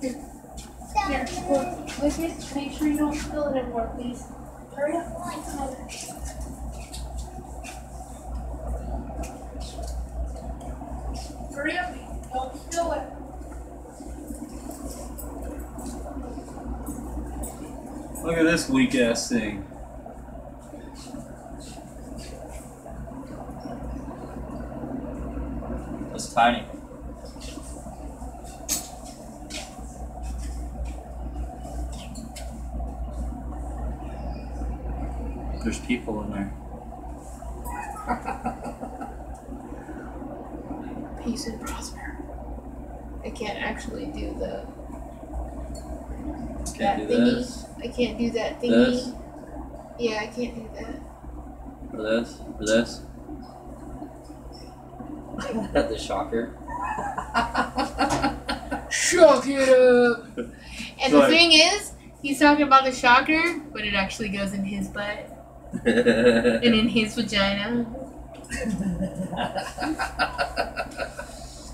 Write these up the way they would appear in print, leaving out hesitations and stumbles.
Here. Here, look. Lick it. Make sure you don't spill it anymore, please. Hurry up. Hurry up. Don't spill it. Look at this weak ass thing. That's tiny. There's people in there. Peace and prosper. I can't actually do the Can't do thingy. this. I can't do that thingy. This? Yeah, I can't do that. Or this? Or this? The shocker. Shock it up! And the Like- thing is, he's talking about the shocker, but it actually goes in his butt. And in his vagina.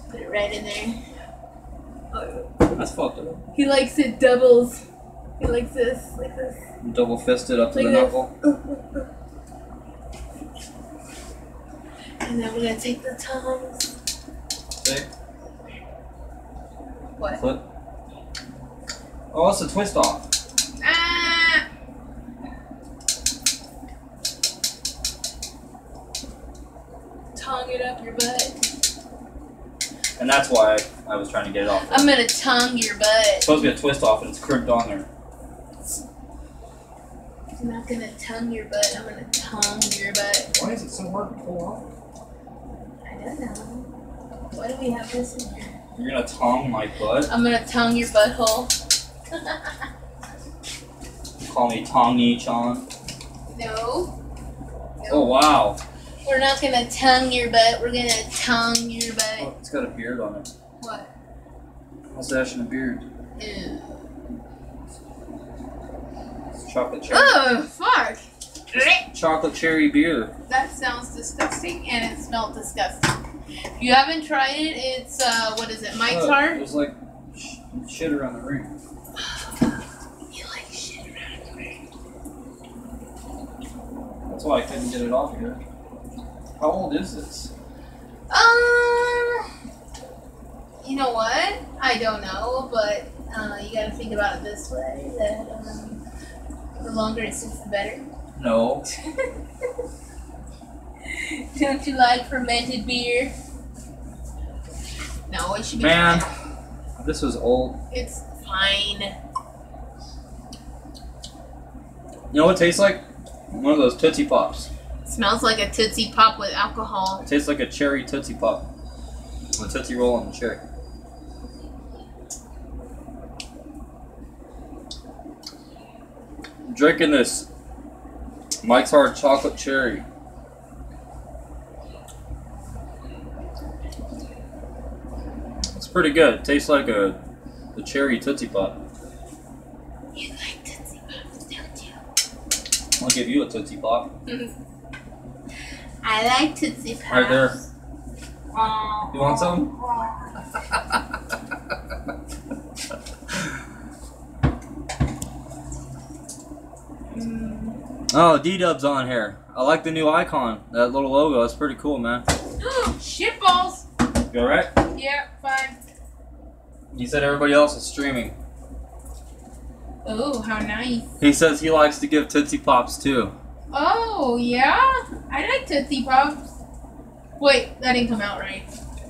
Put it right in there. That's fucked up. He likes it doubles. He likes this, like this. Double fisted up to Like the this. knuckle. And then we're gonna take the tongs. See? What? Flip. Oh, that's a twist off. Ah! Tongue it up your butt. And that's why I was trying to get it off. I'm gonna tongue your butt. It's supposed to be a twist off and it's crimped on there. I'm not gonna tongue your butt, I'm gonna tongue your butt. Why is it so hard to pull off? I don't know. Why do we have this in here? You're gonna tongue my butt? I'm gonna tongue your butthole. Call me Tongy-chan? No. Oh, wow. We're not gonna tongue your butt, we're gonna tongue your butt. Oh, it's got a beard on it. What? Mustache and a beard. Ew. It's chocolate cherry. Oh, fuck! Chocolate cherry beer. That sounds disgusting, and it smelled disgusting. If you haven't tried it, it's, what is it, Mike's Heart? There's like shit around the ring. You like shit around the ring. That's why I couldn't get it off here. How old is this? You know what? I don't know, but you gotta think about it this way, that the longer it sits, the better. No. Don't you like fermented beer? No, it should be Man, fine. this was old. It's fine. You know what it tastes like? One of those Tootsie Pops. It smells like a Tootsie Pop with alcohol. It tastes like a cherry Tootsie Pop. A Tootsie Roll on the cherry. I'm drinking this Mike's Hard Chocolate Cherry. It's pretty good. It tastes like the cherry Tootsie Pop. You like Tootsie Pops, don't you? I'll give you a Tootsie Pop. I like Tootsie Pops. Right there. You want some? Oh, D-Dub's on here. I like the new icon. That little logo. That's pretty cool, man. Shitballs! You alright? Yeah, fine. He said everybody else is streaming. Oh, how nice. He says he likes to give Tootsie Pops too. Oh, yeah? I like Tootsie Pops. Wait, that didn't come out right.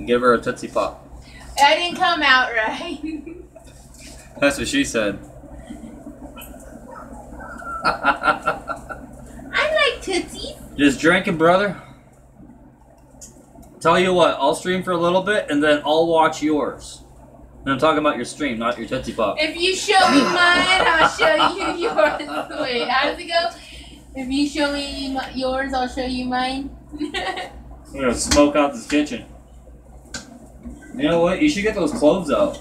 Give her a Tootsie Pop. That didn't come out right. That's what she said. I like Tootsies. Just drinking, brother. Tell you what, I'll stream for a little bit and then I'll watch yours. And I'm talking about your stream, not your Tootsie Pop. If you show me mine, I'll show you yours. Wait, how does it go? If you show me yours, I'll show you mine. I'm gonna smoke out this kitchen. You know what? You should get those cloves out.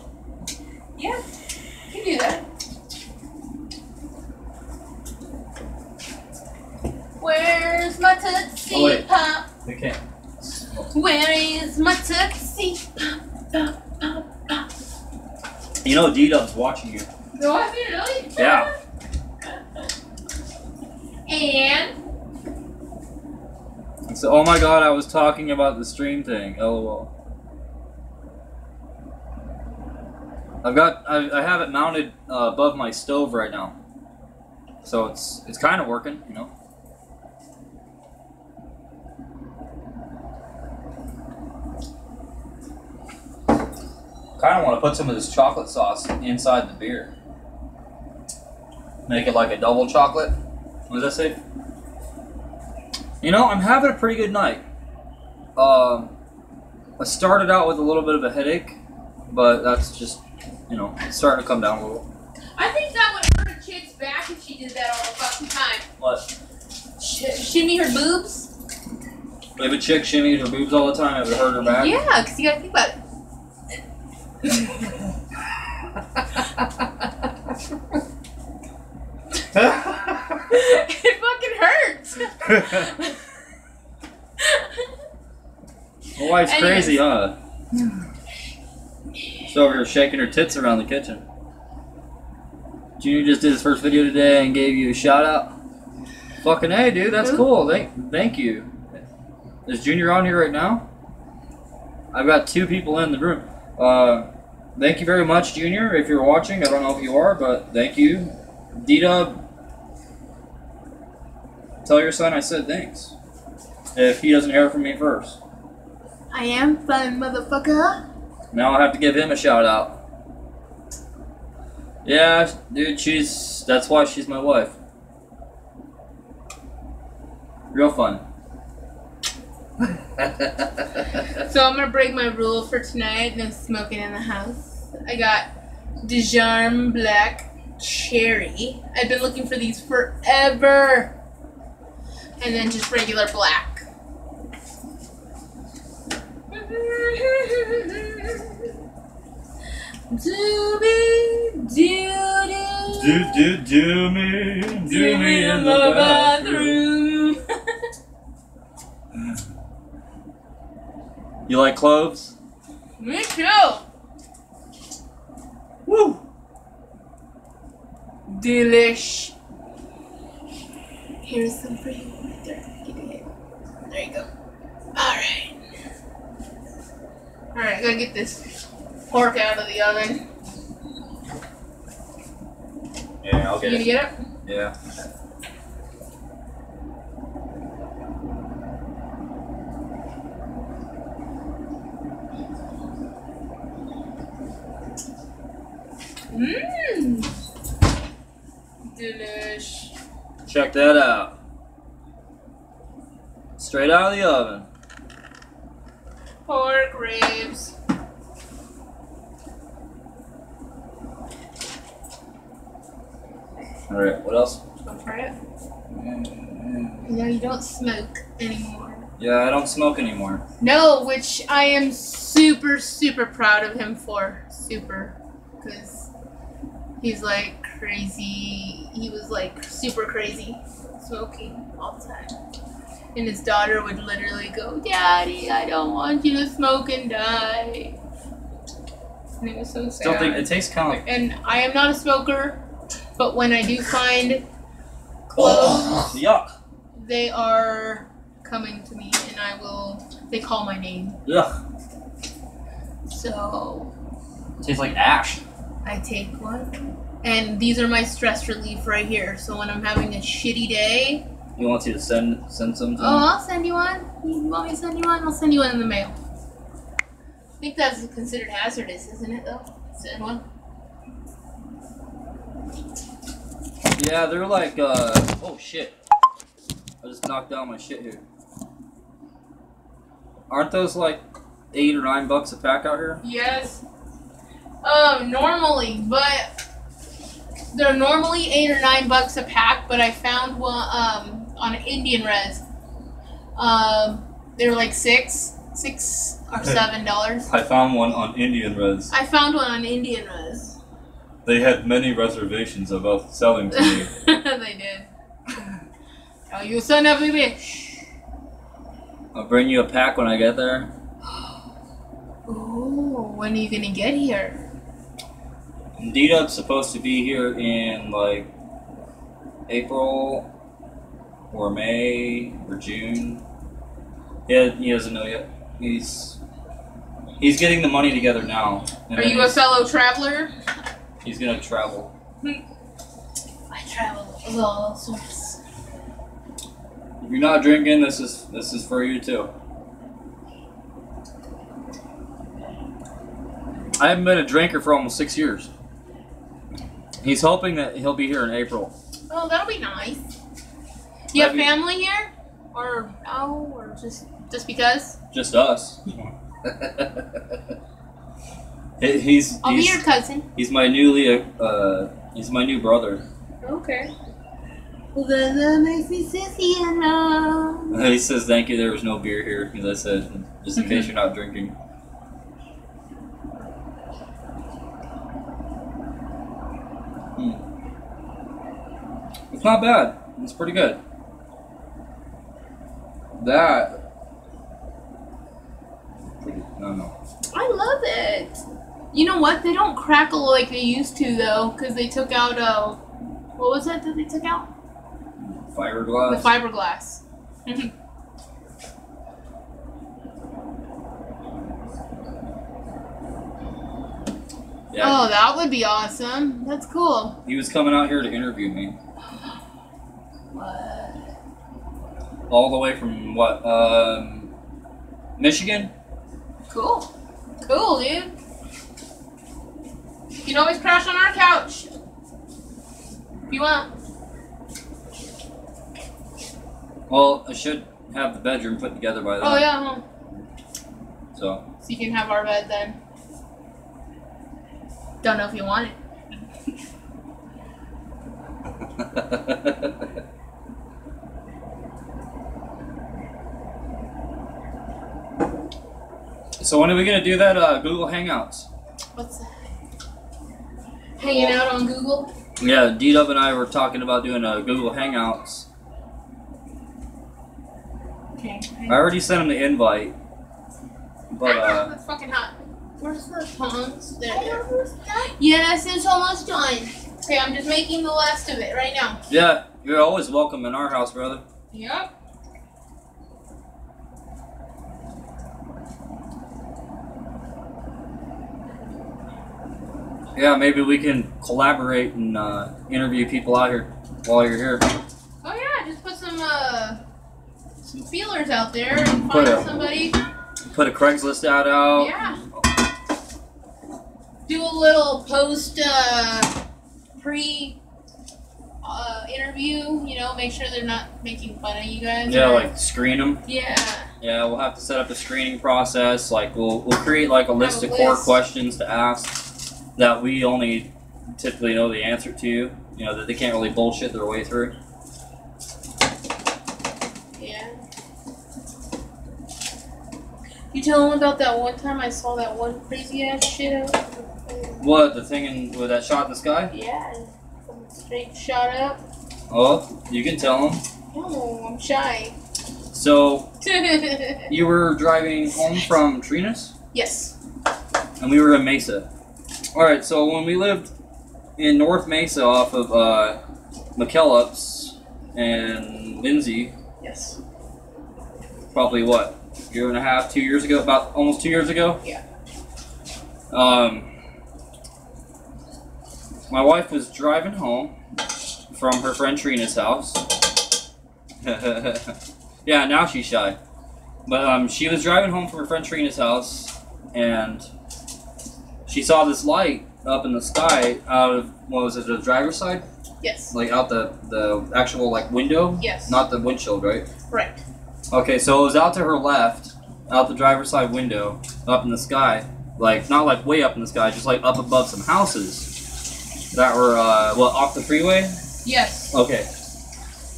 Yeah, you can do that. Where's my Tootsie Pop? We can't. Where is my Tootsie Pop? Pop, pop, pop. You know D-Dub's watching you. No, I mean, really? Yeah. And? So, oh my god, I was talking about the stream thing. LOL. I have it mounted above my stove right now. So it's kind of working, you know. Kind of want to put some of this chocolate sauce inside the beer. Make it like a double chocolate. What does that say? You know, I'm having a pretty good night. I started out with a little bit of a headache, but that's just, you know, it's starting to come down a little. I think that would hurt a chick's back if she did that all the fucking time. What? Shimmy her boobs? If a chick shimmies her boobs all the time, it would hurt her back? Yeah, because you gotta think about it. It fucking hurts. My wife's crazy, huh? She's over here shaking her tits around the kitchen. Junior just did his first video today and gave you a shout out. Fucking hey, dude, that's cool. Thank you. Is Junior on here right now? I've got 2 people in the room. Thank you very much, Junior. If you're watching, I don't know if you are, but thank you. D-Dub, tell your son I said thanks. If he doesn't hear from me first. I am fun, motherfucker. Now I have to give him a shout out. Yeah, dude, that's why she's my wife. Real fun. So I'm gonna break my rule for tonight. No smoking in the house. I got Dijon Black Cherry. I've been looking for these forever. And then just regular black. Do me in the bathroom. You like cloves? Me too. Woo! Delish. Here's some for you right there. There you go. Alright. Alright, I gotta get this pork out of the oven. Yeah, I'll get it. You gonna get it? Yeah. Mmm. Delish. Check that out. Straight out of the oven. Pork ribs. Alright, what else? Want to try it? No, you don't smoke anymore. Yeah, I don't smoke anymore. No, which I am super, super proud of him for. Super. Because he's like crazy. He was like super crazy smoking all the time. And his daughter would literally go, "Daddy, I don't want you to smoke and die." And it was so sad. Still think it tastes kind of like. And I am not a smoker, but when I do find cloves, yuck. They are coming to me, and they call my name. Yuck. So. It tastes like ash. I take one. And these are my stress relief right here. So when I'm having a shitty day. You want you to send some to me? Oh, I'll send you one. You want me to send you one? I'll send you one in the mail. I think that's considered hazardous, isn't it, though? Send one. Yeah, they're like, oh shit. I just knocked down my shit here. Aren't those like $8 or $9 a pack out here? Yes. Normally, but they're normally $8 or $9 a pack, but I found one, on Indian Res. They were like $6 or $7. I found one on Indian Res. I found one on Indian Res. They had many reservations about selling to me. They did. Oh, you son of a bitch. I'll bring you a pack when I get there. Ooh, when are you gonna get here? D-Dub's supposed to be here in like April or May or June. Yeah, he doesn't know yet. He's getting the money together now. Are you a fellow traveler? He's gonna travel. I travel with all sorts. If you're not drinking, this is for you too. I haven't been a drinker for almost 6 years. He's hoping that he'll be here in April. Oh, that'll be nice. You have family here? Or no? Or just because? Just us. I'll be your cousin. He's my he's my new brother. Okay. Well, that makes me sissy and He says thank you. There was no beer here because I said just in case you're not drinking. It's not bad. It's pretty good. No. I love it. You know what? They don't crackle like they used to though, because they took out what was that they took out? Fiberglass. The fiberglass. Yeah. Oh, that would be awesome. That's cool. He was coming out here to interview me. What? All the way from what? Michigan? Cool. Cool, dude. You can always crash on our couch. If you want. Well, I should have the bedroom put together by then. Oh, yeah. Huh? So you can have our bed then. Don't know if you want it. So when are we gonna do that Google Hangouts? What's that? Hanging out on Google? Yeah, D-Dub and I were talking about doing a Google Hangouts. Okay. I already sent him the invite, but it's fucking hot. Where's the tongs? There. Yes, it's almost done. Okay, I'm just making the last of it right now. yeah, you're always welcome in our house, brother. Yep. Yeah, maybe we can collaborate and interview people out here while you're here. Oh yeah, just put some feelers out there and find somebody. Put a Craigslist ad out. Yeah. Do a little post pre interview, you know, make sure they're not making fun of you guys. Yeah, or, like screen them. Yeah. Yeah, we'll have to set up a screening process. Like we'll create like a list of core questions to ask that we only typically know the answer to. You know, that they can't really bullshit their way through. Yeah. You tell them about that one time I saw that one crazy ass shit out. What, the thing with that shot in the sky? Yeah, straight shot up. Oh, you can tell them. No, I'm shy. So, you were driving home from Trina's? Yes. And we were in Mesa. Alright, so when we lived in North Mesa off of McKellips and Lindsay, Yes. probably what, year and a half, 2 years ago? About almost 2 years ago? Yeah. My wife was driving home from her friend Trina's house. Yeah, now she's shy. But she was driving home from her friend Trina's house, and she saw this light up in the sky out of, what was it, the driver's side? Yes. Like out the actual like window? Yes. Not the windshield, right? Right. Okay, so it was out to her left, out the driver's side window, up in the sky. Like, not like way up in the sky, just like up above some houses that were, off the freeway? Yes. Okay.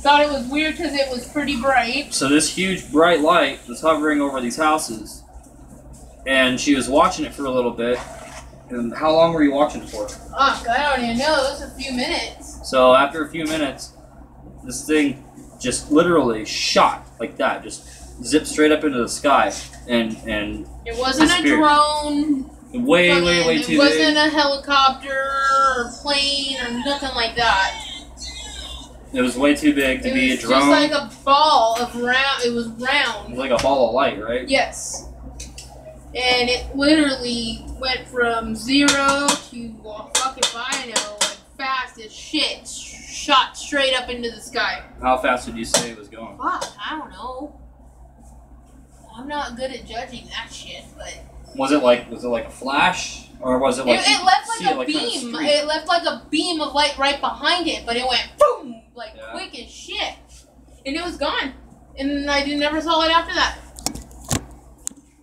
Thought it was weird because it was pretty bright. So this huge bright light was hovering over these houses, and she was watching it for a little bit. And how long were you watching it for? Oh, God, I don't even know. It was a few minutes. So after a few minutes, this thing just literally shot like that, just zipped straight up into the sky, and it wasn't a drone. Way too big. It wasn't a helicopter or plane or nothing like that. It was way too big to be a drone. It was just like a ball of round. It was round. It was like a ball of light, right? Yes. And it literally went from 0 to fucking Bino, like fast as shit. Shot straight up into the sky. How fast did you say it was going? Fuck, I don't know. I'm not good at judging that shit, but. Was it like a flash? Or was it like it left like a beam. It left like a beam of light right behind it, but it went boom, like quick as shit. And it was gone. And I never saw it after that.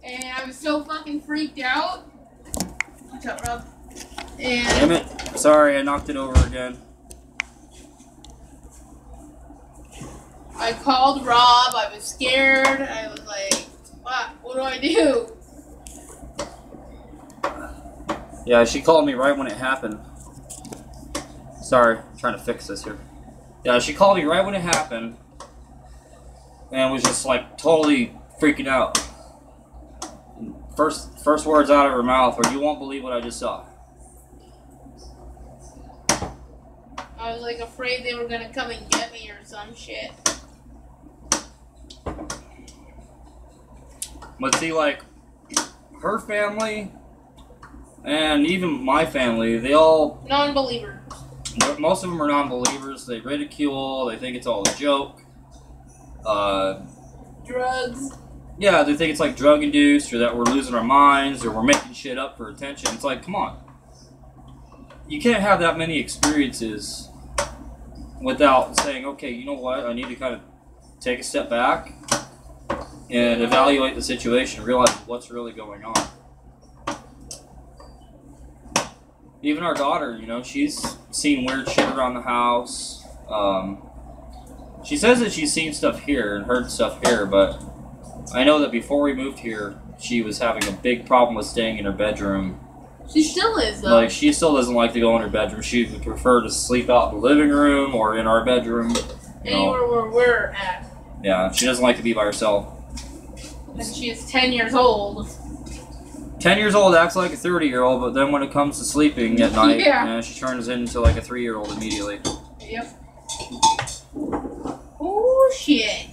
And I was so fucking freaked out. What's up, Rob? And damn it. Sorry, I knocked it over again. I called Rob. I was scared. I was like, what do I do? Yeah, she called me right when it happened. Sorry, I'm trying to fix this here. Yeah, she called me right when it happened. And was just like totally freaking out. First words out of her mouth were, "You won't believe what I just saw." I was like afraid they were gonna come and get me or some shit. But see, like, her family and even my family, they all... Non-believers. Most of them are non-believers. They ridicule. They think it's all a joke. Drugs. Yeah, they think it's like drug-induced, or that we're losing our minds, or we're making shit up for attention. It's like, come on. You can't have that many experiences without saying, okay, you know what? I need to kind of take a step back and evaluate the situation, realize what's really going on. Even our daughter, you know, she's seen weird shit around the house. She says that she's seen stuff here and heard stuff here, but I know that before we moved here, she was having a big problem with staying in her bedroom. She still is, though. Like, she still doesn't like to go in her bedroom. She would prefer to sleep out in the living room or in our bedroom. Anywhere where we're at. Yeah, she doesn't like to be by herself. And she is 10 years old. 10 years old acts like a 30-year-old, but then when it comes to sleeping at night, she turns into like a 3-year-old immediately. Yep. Oh, shit.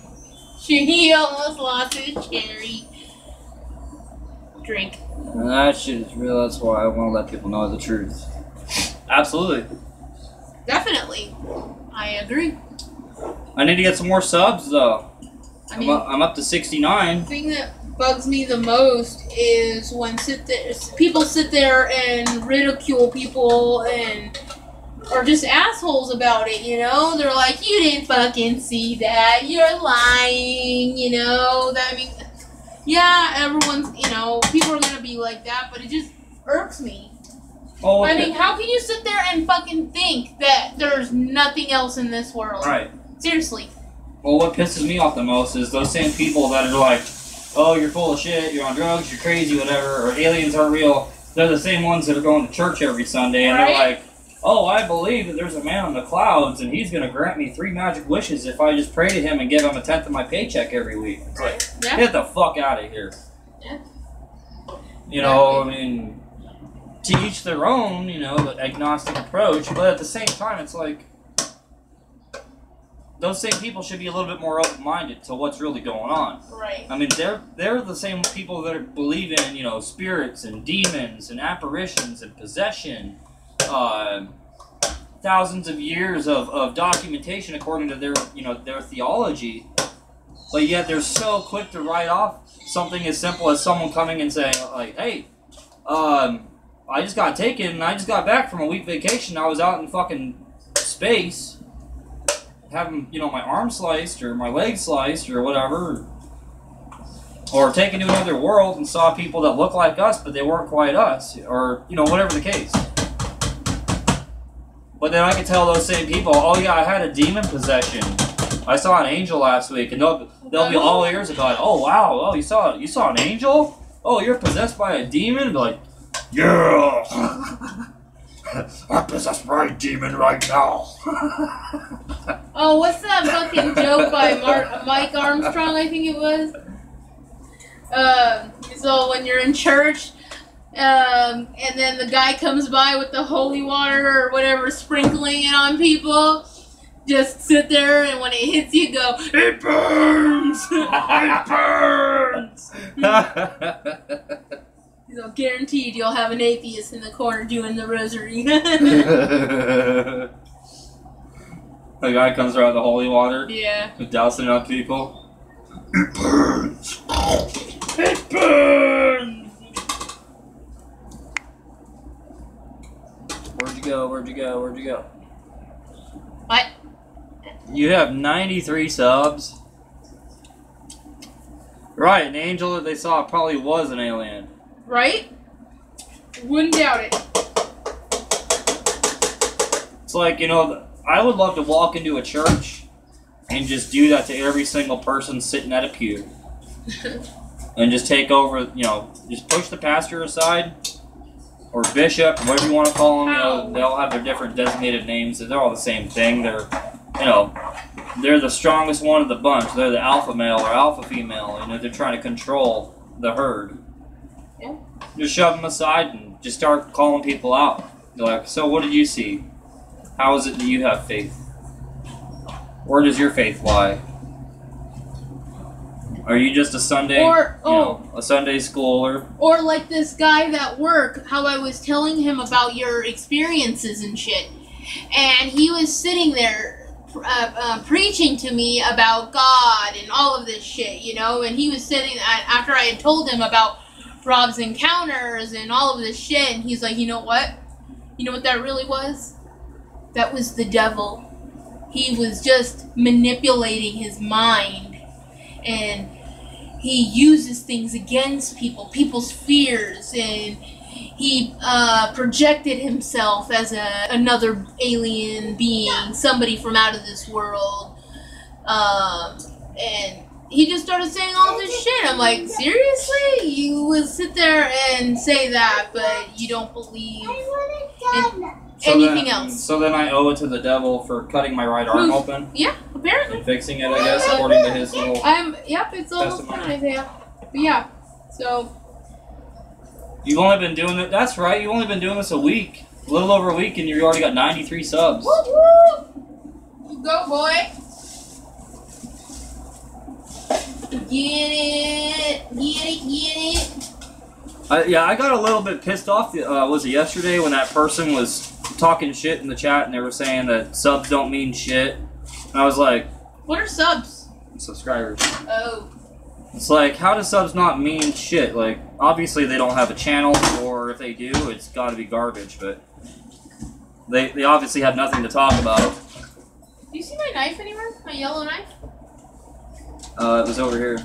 He almost lost his cherry. Drink. And that shit is real. That's why I want to let people know the truth. Absolutely. Definitely. I agree. I need to get some more subs, though. I mean, I'm up to 69. The thing that bugs me the most is when people sit there and ridicule people and are just assholes about it, you know? They're like, you didn't fucking see that. You're lying, you know? Yeah, everyone's, you know, people are gonna be like that, but it just irks me. Oh, okay. I mean, how can you sit there and fucking think that there's nothing else in this world? Right. Seriously. Well, what pisses me off the most is those same people that are like, oh, you're full of shit, you're on drugs, you're crazy, whatever, or aliens aren't real. They're the same ones that are going to church every Sunday, and they're like, oh, I believe that there's a man in the clouds, and he's going to grant me 3 magic wishes if I just pray to him and give him 1/10 of my paycheck every week. It's like, get the fuck out of here. Yeah. You know, I mean, to each their own, you know, the agnostic approach, but at the same time, it's like, those same people should be a little bit more open-minded to what's really going on. Right. I mean, they're the same people that believe in, you know, spirits and demons and apparitions and possession. Thousands of years of documentation according to their theology, but yet they're so quick to write off something as simple as someone coming and saying, like, hey, I just got taken and I just got back from a week vacation. I was out in fucking space having, you know, my arm sliced or my leg sliced or whatever, or taken to another world and saw people that look like us but they weren't quite us, or, you know, whatever the case. But then I can tell those same people, oh yeah, I had a demon possession. I saw an angel last week, and they'll be all ears about it. Oh wow, oh you saw an angel? Oh, you're possessed by a demon? Be like, yeah, I'm possessed by a demon right now. Oh, what's that fucking joke by Mike Armstrong? I think it was. So when you're in church And then the guy comes by with the holy water or whatever, sprinkling it on people. Just sit there, and when it hits you, go, it burns! It burns! So guaranteed you'll have an atheist in the corner doing the rosary. The guy comes around the holy water. Yeah. Dousing it on people. It burns! It burns! Where'd you go? Where'd you go? Where'd you go? What? You have 93 subs. Right, an angel that they saw probably was an alien. Right? Wouldn't doubt it. It's like, you know, I would love to walk into a church and just do that to every single person sitting at a pew. And just take over, you know, just push the pastor aside. Or bishop, whatever you want to call them. You know, they all have their different designated names. They're all the same thing. They're, you know, they're the strongest one of the bunch. They're the alpha male or alpha female. You know, they're trying to control the herd. Yeah. Just shove them aside and just start calling people out. You're like, so what did you see? How is it that you have faith? Where does your faith lie? Are you just a Sunday, a Sunday schooler? Or like this guy at work, how I was telling him about your experiences and shit. And he was sitting there preaching to me about God and all of this shit, you know? And he was sitting, after I had told him about Rob's encounters and all of this shit, and he's like, you know what? You know what that really was? That was the devil. He was just manipulating his mind. And he uses things against people, people's fears, and he projected himself as another alien being, somebody from out of this world, and he just started saying all this shit. I'm like, seriously? You would sit there and say that, but you don't believe in anything else? So then I owe it to the devil for cutting my right arm open? Yeah, apparently. And fixing it, I guess, according to his little Yep, it's almost done, Isaiah. But yeah, so... You've only been doing it, that's right, you've only been doing this a week. A little over a week and you already got 93 subs. Woo woo! Go, boy! Get it. Yeah, I got a little bit pissed off, was it yesterday, when that person was talking shit in the chat and they were saying that subs don't mean shit. And I was like... What are subs? Subscribers. Oh. It's like, how does subs not mean shit? Like, obviously they don't have a channel, or if they do, it's gotta be garbage, but... They obviously have nothing to talk about. Do you see my knife anywhere? My yellow knife? It was over here.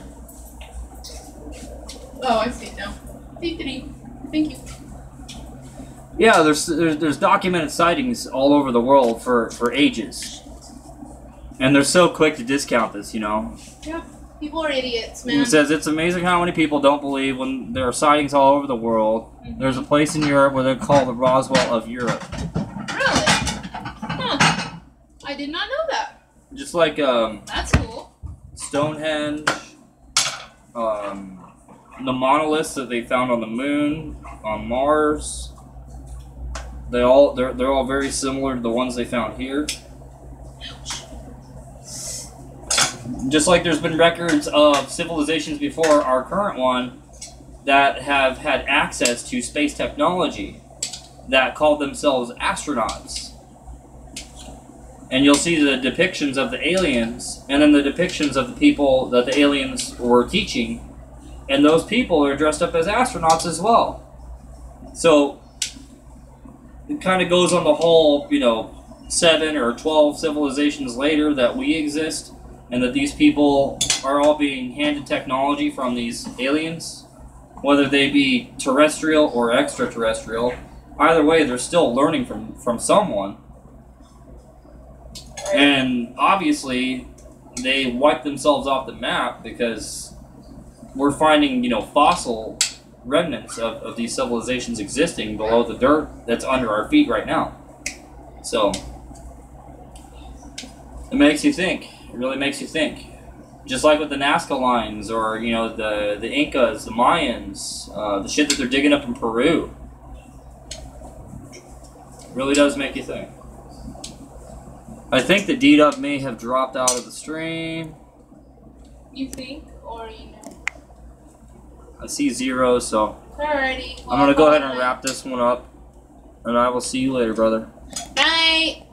Oh, I see it now. Thank you. Yeah, there's documented sightings all over the world for ages. And they're so quick to discount this, you know? Yeah, people are idiots, man. It says, it's amazing how many people don't believe when there are sightings all over the world. Mm-hmm. There's a place in Europe where they're called the Roswell of Europe. Really? Huh. I did not know that. Just like, That's cool. Stonehenge, the monoliths that they found on the moon, on Mars. They're all very similar to the ones they found here. Just like there's been records of civilizations before our current one that have had access to space technology that called themselves astronauts. And you'll see the depictions of the aliens, and then the depictions of the people that the aliens were teaching. And those people are dressed up as astronauts as well. So, it kind of goes on the whole, 7 or 12 civilizations later that we exist, and that these people are all being handed technology from these aliens, whether they be terrestrial or extraterrestrial. Either way, they're still learning from someone. And obviously, they wiped themselves off the map because we're finding, fossil remnants of these civilizations existing below the dirt that's under our feet right now. So, it makes you think. It really makes you think. Just like with the Nazca lines, or you know the Incas, the Mayans, the shit that they're digging up in Peru. Really does make you think. I think the D-Dub may have dropped out of the stream. You think, or you know? I see 0, so Alrighty. I'm gonna go ahead and wrap this one up, and I will see you later, brother. Night.